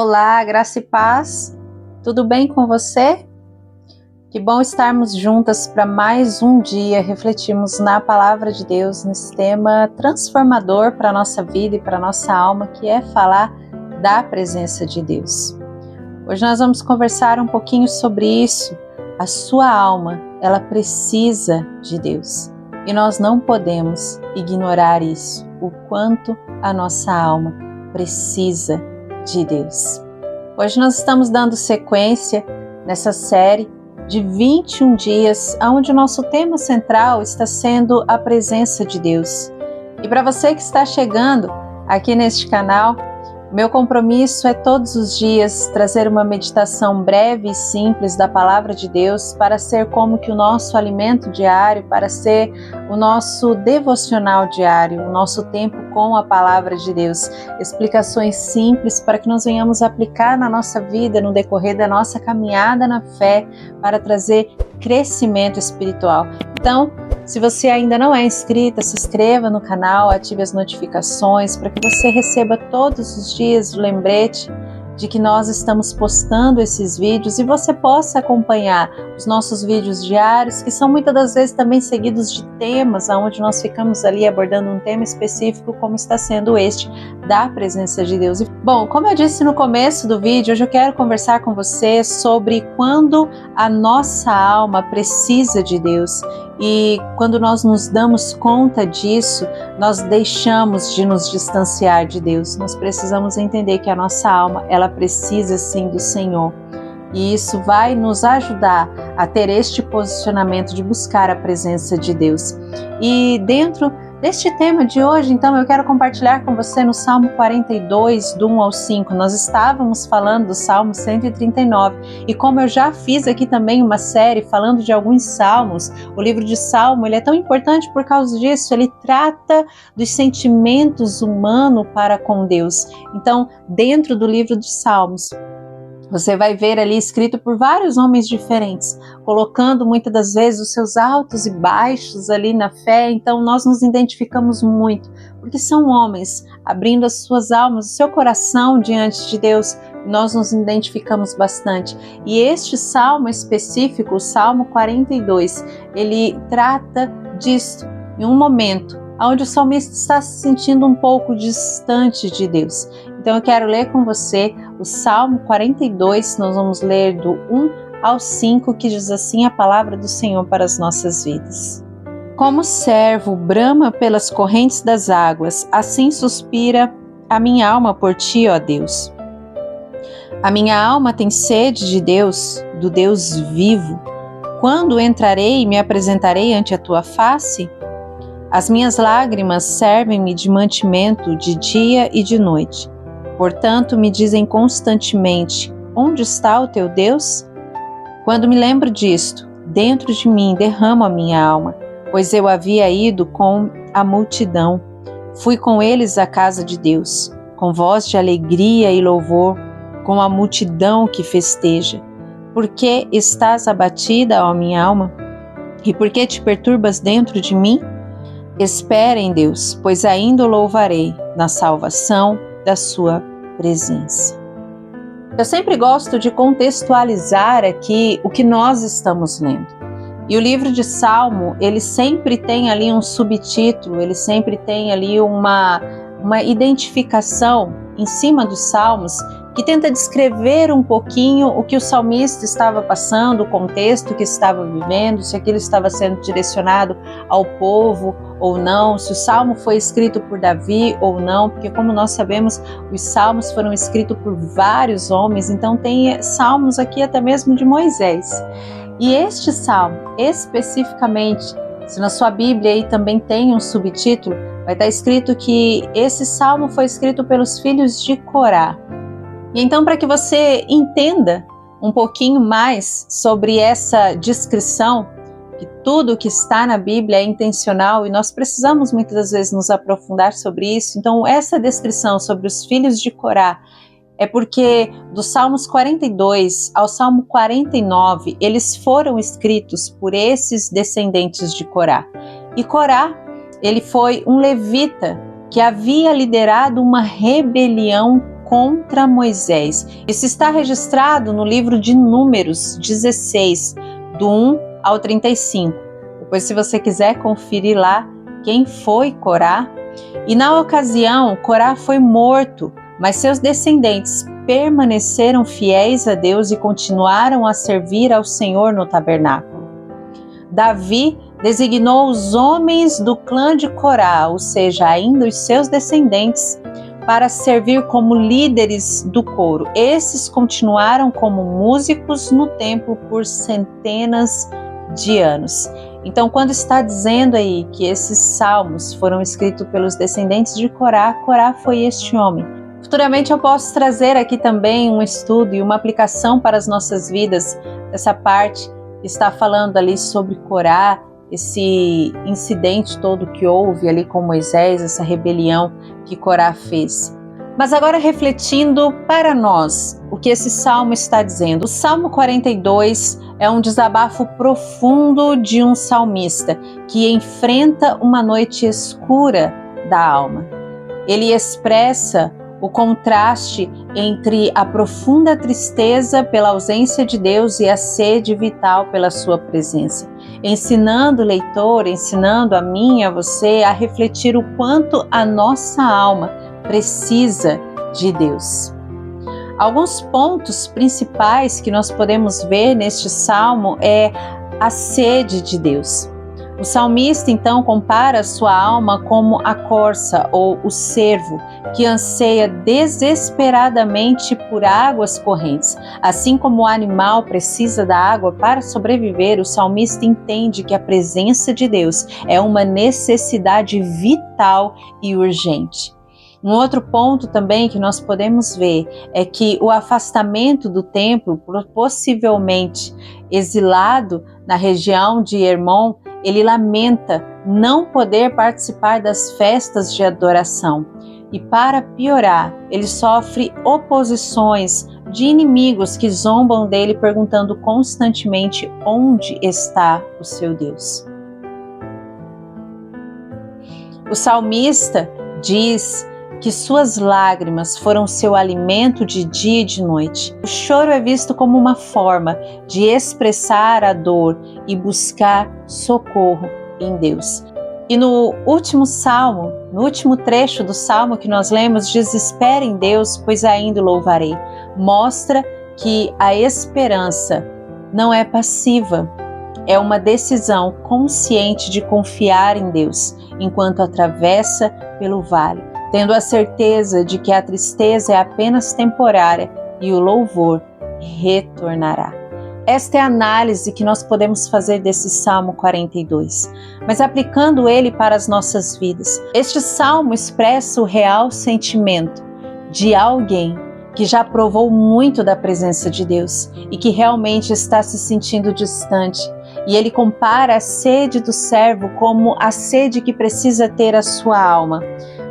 Olá, graça e paz, tudo bem com você? Que bom estarmos juntas para mais um dia refletirmos na Palavra de Deus, nesse tema transformador para a nossa vida e para a nossa alma, que é falar da presença de Deus. Hoje nós vamos conversar um pouquinho sobre isso. A sua alma, ela precisa de Deus e nós não podemos ignorar isso, o quanto a nossa alma precisa de Deus. Hoje nós estamos dando sequência nessa série de 21 dias, onde o nosso tema central está sendo a presença de Deus. E para você que está chegando aqui neste canal, meu compromisso é todos os dias trazer uma meditação breve e simples da Palavra de Deus para ser como que o nosso alimento diário, para ser o nosso devocional diário, o nosso tempo com a Palavra de Deus. Explicações simples para que nós venhamos aplicar na nossa vida, no decorrer da nossa caminhada na fé, para trazer crescimento espiritual. Então, se você ainda não é inscrita, se inscreva no canal, ative as notificações para que você receba todos os dias o lembrete de que nós estamos postando esses vídeos e você possa acompanhar os nossos vídeos diários, que são muitas das vezes também seguidos de temas, onde nós ficamos ali abordando um tema específico, como está sendo este da presença de Deus. Bom, como eu disse no começo do vídeo, hoje eu quero conversar com você sobre quando a nossa alma precisa de Deus. E quando nós nos damos conta disso, nós deixamos de nos distanciar de Deus. Nós precisamos entender que a nossa alma, ela precisa sim do Senhor. E isso vai nos ajudar a ter este posicionamento de buscar a presença de Deus. E dentro deste tema de hoje, então, eu quero compartilhar com você no Salmo 42, do 1 ao 5. Nós estávamos falando do Salmo 139. E como eu já fiz aqui também uma série falando de alguns salmos, o livro de Salmo, ele é tão importante por causa disso. Ele trata dos sentimentos humanos para com Deus. Então, dentro do livro de Salmos, você vai ver ali escrito por vários homens diferentes, colocando muitas das vezes os seus altos e baixos ali na fé. Então nós nos identificamos muito, porque são homens abrindo as suas almas, o seu coração diante de Deus. Nós nos identificamos bastante. E este salmo específico, o Salmo 42, ele trata disso em um momento onde o salmista está se sentindo um pouco distante de Deus. Então eu quero ler com você o Salmo 42, nós vamos ler do 1 ao 5, que diz assim a palavra do Senhor para as nossas vidas. Como servo brama pelas correntes das águas, assim suspira a minha alma por ti, ó Deus. A minha alma tem sede de Deus, do Deus vivo. Quando entrarei e me apresentarei ante a tua face? As minhas lágrimas servem-me de mantimento de dia e de noite. Portanto, me dizem constantemente: onde está o teu Deus? Quando me lembro disto, dentro de mim derramo a minha alma, pois eu havia ido com a multidão. Fui com eles à casa de Deus, com voz de alegria e louvor, com a multidão que festeja. Por que estás abatida, ó minha alma? E por que te perturbas dentro de mim? Espera em Deus, pois ainda o louvarei na salvação da sua presença. Eu sempre gosto de contextualizar aqui o que nós estamos lendo. E o livro de Salmo, ele sempre tem ali um subtítulo, ele sempre tem ali uma identificação em cima dos salmos que tenta descrever um pouquinho o que o salmista estava passando, o contexto que estava vivendo, se aquilo estava sendo direcionado ao povo ou não, se o salmo foi escrito por Davi ou não, porque como nós sabemos, os salmos foram escritos por vários homens, então tem salmos aqui até mesmo de Moisés. E este salmo, especificamente, se na sua Bíblia aí também tem um subtítulo, vai estar escrito que esse salmo foi escrito pelos filhos de Corá. E então, para que você entenda um pouquinho mais sobre essa descrição, que tudo que está na Bíblia é intencional e nós precisamos muitas das vezes nos aprofundar sobre isso. Então, essa descrição sobre os filhos de Corá é porque dos Salmos 42 ao Salmo 49, eles foram escritos por esses descendentes de Corá. E Corá, ele foi um levita que havia liderado uma rebelião contra Moisés. Isso está registrado no livro de Números 16, do 1 ao 35. Depois, se você quiser conferir lá quem foi Corá. E na ocasião, Corá foi morto, mas seus descendentes permaneceram fiéis a Deus e continuaram a servir ao Senhor no tabernáculo. Davi designou os homens do clã de Corá, ou seja, ainda os seus descendentes, para servir como líderes do coro. Esses continuaram como músicos no templo por centenas de anos. Então, quando está dizendo aí que esses salmos foram escritos pelos descendentes de Corá, Corá foi este homem. Futuramente eu posso trazer aqui também um estudo e uma aplicação para as nossas vidas, essa parte que está falando ali sobre Corá, esse incidente todo que houve ali com Moisés, essa rebelião que Corá fez. Mas agora refletindo para nós, o que esse salmo está dizendo. O Salmo 42 é um desabafo profundo de um salmista que enfrenta uma noite escura da alma. Ele expressa o contraste entre a profunda tristeza pela ausência de Deus e a sede vital pela sua presença, ensinando o leitor, ensinando a mim e a você a refletir o quanto a nossa alma precisa de Deus. Alguns pontos principais que nós podemos ver neste salmo é a sede de Deus. O salmista então compara a sua alma como a corça ou o cervo que anseia desesperadamente por águas correntes. Assim como o animal precisa da água para sobreviver, o salmista entende que a presença de Deus é uma necessidade vital e urgente. Um outro ponto também que nós podemos ver é que o afastamento do templo, possivelmente exilado na região de Hermon, ele lamenta não poder participar das festas de adoração. E para piorar, ele sofre oposições de inimigos que zombam dele, perguntando constantemente onde está o seu Deus. O salmista diz que suas lágrimas foram seu alimento de dia e de noite. O choro é visto como uma forma de expressar a dor e buscar socorro em Deus. E no último salmo, no último trecho do salmo que nós lemos, diz: espere em Deus, pois ainda o louvarei. Mostra que a esperança não é passiva, é uma decisão consciente de confiar em Deus enquanto atravessa pelo vale, tendo a certeza de que a tristeza é apenas temporária e o louvor retornará. Esta é a análise que nós podemos fazer desse Salmo 42, mas aplicando ele para as nossas vidas. Este salmo expressa o real sentimento de alguém que já provou muito da presença de Deus e que realmente está se sentindo distante. E ele compara a sede do servo como a sede que precisa ter a sua alma.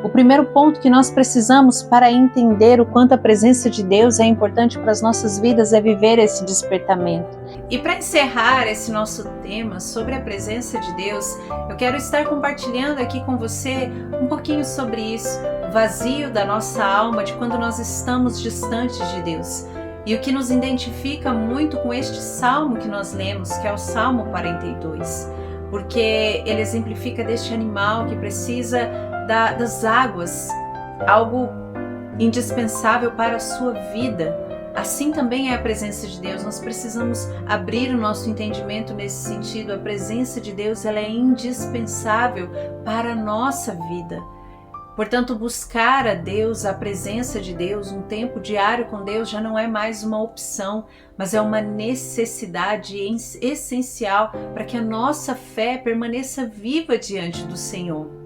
O primeiro ponto que nós precisamos para entender o quanto a presença de Deus é importante para as nossas vidas é viver esse despertamento. E para encerrar esse nosso tema sobre a presença de Deus, eu quero estar compartilhando aqui com você um pouquinho sobre isso, o vazio da nossa alma de quando nós estamos distantes de Deus. E o que nos identifica muito com este salmo que nós lemos, que é o Salmo 42, porque ele exemplifica deste animal que precisa das águas, algo indispensável para a sua vida. Assim também é a presença de Deus. Nós precisamos abrir o nosso entendimento nesse sentido. A presença de Deus, ela é indispensável para a nossa vida. Portanto, buscar a Deus, a presença de Deus, um tempo diário com Deus já não é mais uma opção, mas é uma necessidade essencial para que a nossa fé permaneça viva diante do Senhor.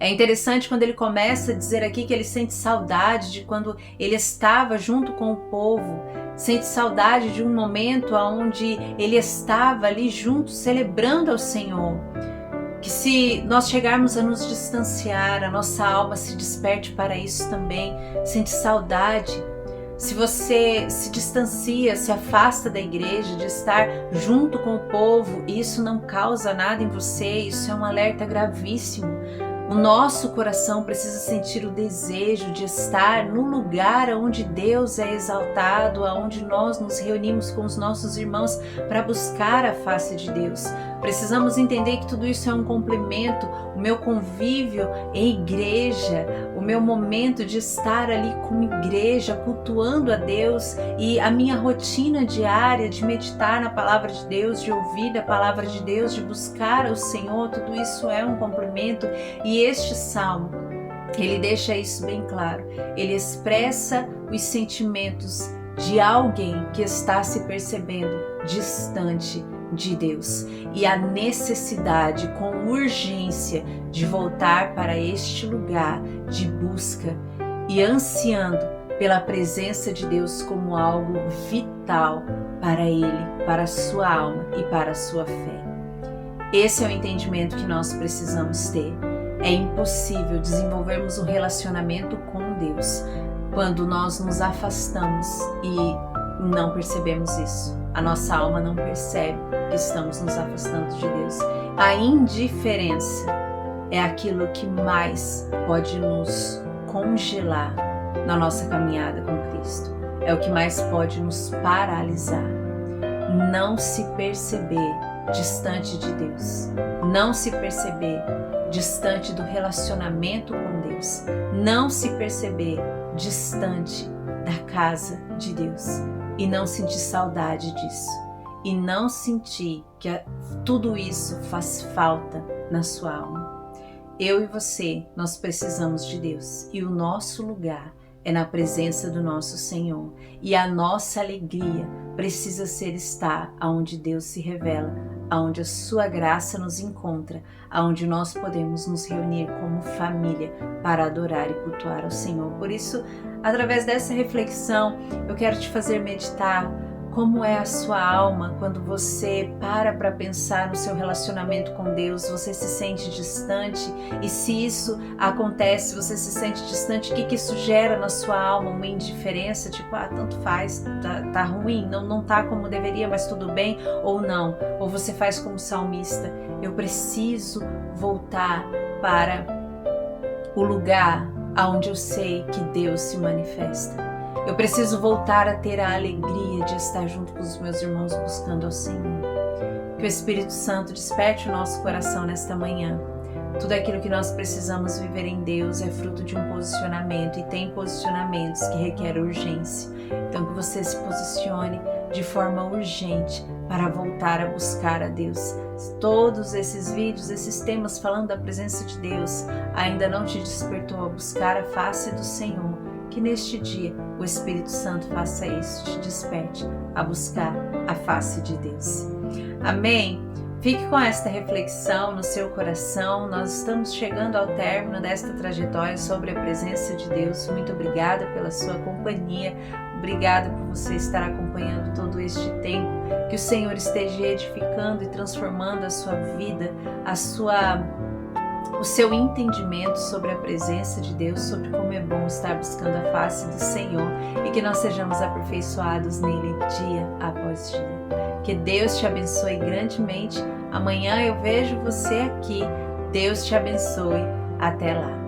É interessante quando ele começa a dizer aqui que ele sente saudade de quando ele estava junto com o povo, sente saudade de um momento onde ele estava ali junto celebrando ao Senhor. Que se nós chegarmos a nos distanciar, a nossa alma se desperte para isso também, sente saudade. Se você se distancia, se afasta da igreja, de estar junto com o povo, e isso não causa nada em você, isso é um alerta gravíssimo. O nosso coração precisa sentir o desejo de estar no lugar onde Deus é exaltado, onde nós nos reunimos com os nossos irmãos para buscar a face de Deus. Precisamos entender que tudo isso é um complemento. O meu convívio em igreja, o meu momento de estar ali como igreja, cultuando a Deus, e a minha rotina diária de meditar na palavra de Deus, de ouvir a palavra de Deus, de buscar o Senhor, tudo isso é um complemento. E este salmo, ele deixa isso bem claro. Ele expressa os sentimentos de alguém que está se percebendo distante de Deus e a necessidade com urgência de voltar para este lugar de busca e ansiando pela presença de Deus como algo vital para ele, para a sua alma e para a sua fé. Esse é o entendimento que nós precisamos ter. É impossível desenvolvermos um relacionamento com Deus quando nós nos afastamos e não percebemos isso. A nossa alma não percebe que estamos nos afastando de Deus. A indiferença é aquilo que mais pode nos congelar na nossa caminhada com Cristo. É o que mais pode nos paralisar. Não se perceber distante de Deus. Não se perceber distante do relacionamento com Deus. Não se perceber distante da casa de Deus. E não sentir saudade disso. E não sentir que tudo isso faz falta na sua alma. Eu e você, nós precisamos de Deus. E o nosso lugar é na presença do nosso Senhor. E a nossa alegria precisa ser estar onde Deus se revela, onde a sua graça nos encontra, onde nós podemos nos reunir como família para adorar e cultuar ao Senhor. Por isso, através dessa reflexão, eu quero te fazer meditar como é a sua alma quando você para pensar no seu relacionamento com Deus. Você se sente distante, e se isso acontece, você se sente distante, o que isso gera na sua alma? Uma indiferença, tipo, tanto faz, tá ruim, não tá como deveria, mas tudo bem, ou não? Ou você faz como salmista: eu preciso voltar para o lugar onde eu sei que Deus se manifesta. Eu preciso voltar a ter a alegria de estar junto com os meus irmãos buscando ao Senhor. Que o Espírito Santo desperte o nosso coração nesta manhã. Tudo aquilo que nós precisamos viver em Deus é fruto de um posicionamento, e tem posicionamentos que requerem urgência. Então que você se posicione de forma urgente para voltar a buscar a Deus. Todos esses vídeos, esses temas falando da presença de Deus ainda não te despertou a buscar a face do Senhor. Que neste dia o Espírito Santo faça isso, te desperte a buscar a face de Deus. Amém? Fique com esta reflexão no seu coração. Nós estamos chegando ao término desta trajetória sobre a presença de Deus. Muito obrigada pela sua companhia. Obrigada por você estar acompanhando todo este tempo. Que o Senhor esteja edificando e transformando a sua vida, o seu entendimento sobre a presença de Deus, sobre como é bom estar buscando a face do Senhor, e que nós sejamos aperfeiçoados nele dia após dia. Que Deus te abençoe grandemente. Amanhã eu vejo você aqui. Deus te abençoe. Até lá.